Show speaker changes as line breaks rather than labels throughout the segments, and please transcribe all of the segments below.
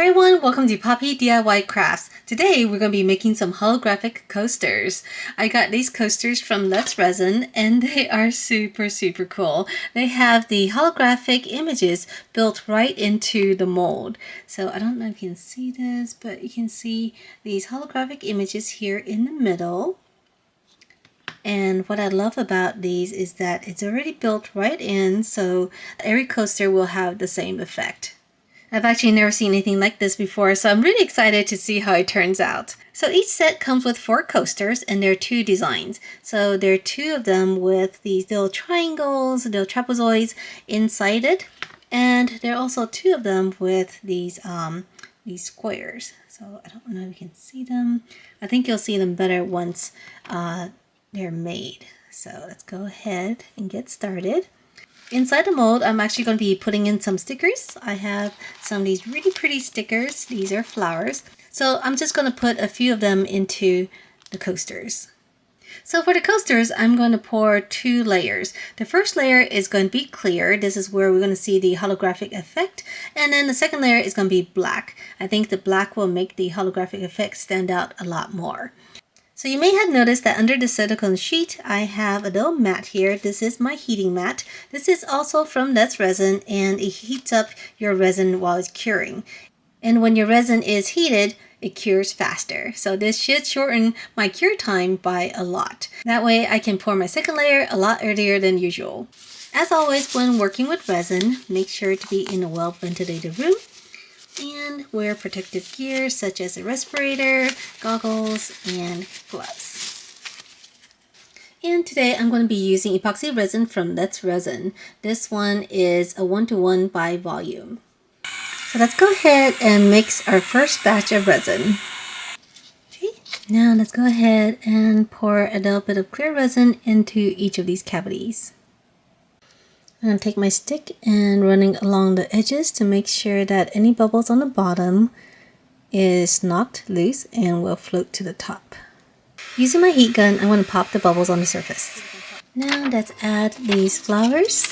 Hi everyone, welcome to Poppy DIY Crafts. Today we're going to be making some holographic coasters. I got these coasters from Let's Resin and they are super cool. They have the holographic images built right into the mold. So I don't know if you can see this, but you can see these holographic images here in the middle. And what I love about these is that it's already built right in, so every coaster will have the same effect. I've actually never seen anything like this before, so I'm really excited to see how it turns out. So each set comes with 4 coasters, and there are 2 designs. So there are 2 of them with these little triangles, little trapezoids inside it, and there are also 2 of them with these squares. So I don't know if you can see them. I think you'll see them better once they're made. So let's go ahead and get started. Inside the mold, I'm actually going to be putting in some stickers. I have some of these really pretty stickers. These are flowers. So I'm just going to put a few of them into the coasters. So for the coasters, I'm going to pour 2 layers. The first layer is going to be clear. This is where we're going to see the holographic effect. And then the second layer is going to be black. I think the black will make the holographic effect stand out a lot more. So you may have noticed that under the silicone sheet, I have a little mat here. This is my heating mat. This is also from Let's Resin, and it heats up your resin while it's curing. And when your resin is heated, it cures faster. So this should shorten my cure time by a lot. That way I can pour my second layer a lot earlier than usual. As always, when working with resin, make sure to be in a well-ventilated room. And wear protective gear such as a respirator, goggles, and gloves. And today I'm going to be using epoxy resin from Let's Resin. This one is a 1:1 by volume. So let's go ahead and mix our first batch of resin. Okay, now let's go ahead and pour a little bit of clear resin into each of these cavities. I'm going to take my stick and running along the edges to make sure that any bubbles on the bottom is knocked loose and will float to the top. Using my heat gun, I want to pop the bubbles on the surface. Now let's add these flowers.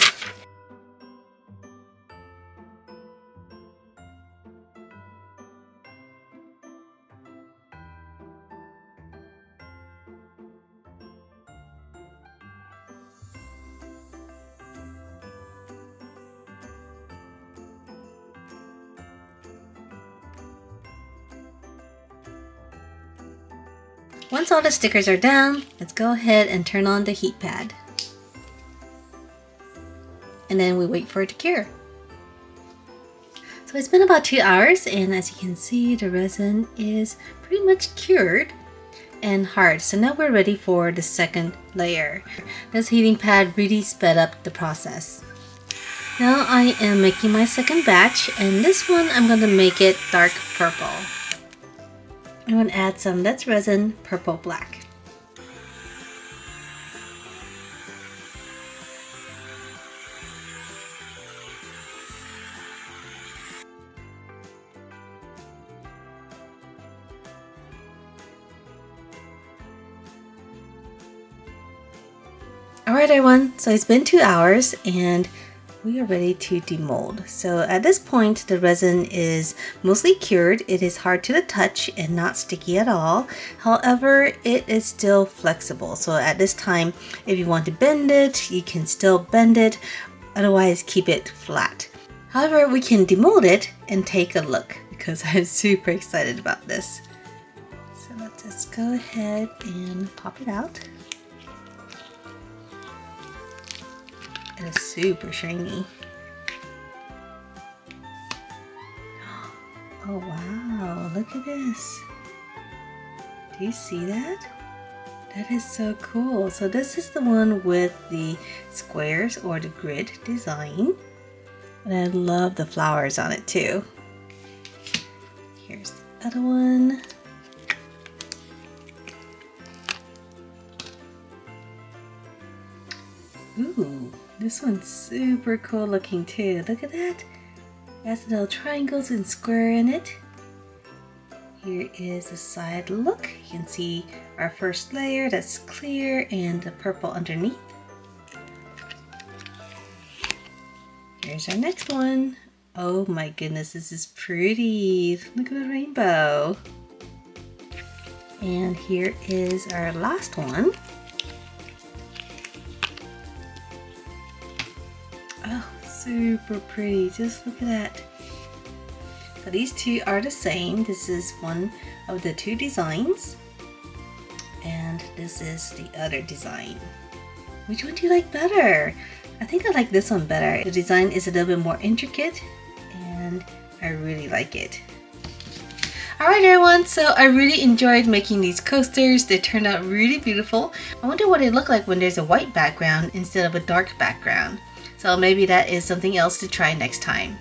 Once all the stickers are down, let's go ahead and turn on the heat pad. And then we wait for it to cure. So it's been about 2 hours, and as you can see, the resin is pretty much cured and hard. So now we're ready for the second layer. This heating pad really sped up the process. Now I am making my second batch, and this one I'm going to make it dark purple. I'm going to add some Let's Resin Purple Black. Alright everyone, so it's been 2 hours and we are ready to demold. So at this point, the resin is mostly cured. It is hard to the touch and not sticky at all. However, it is still flexible. So at this time, if you want to bend it, you can still bend it. Otherwise, keep it flat. However, we can demold it and take a look because I'm super excited about this. So let's just go ahead and pop it out. It is super shiny. Oh wow, look at this. Do you see that? That is so cool. So this is the one with the squares or the grid design. And I love the flowers on it too. Here's the other one. Ooh. This one's super cool looking too. Look at that. It has little triangles and square in it. Here is the side look. You can see our first layer that's clear and the purple underneath. Here's our next one. Oh my goodness, this is pretty. Look at the rainbow. And here is our last one. Oh, super pretty. Just look at that. So these two are the same. This is one of the two designs. And this is the other design. Which one do you like better? I think I like this one better. The design is a little bit more intricate and I really like it. Alright everyone, so I really enjoyed making these coasters. They turned out really beautiful. I wonder what they look like when there's a white background instead of a dark background. So maybe that is something else to try next time.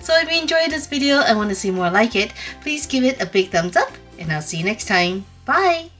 So if you enjoyed this video and want to see more like it, please give it a big thumbs up and I'll see you next time. Bye!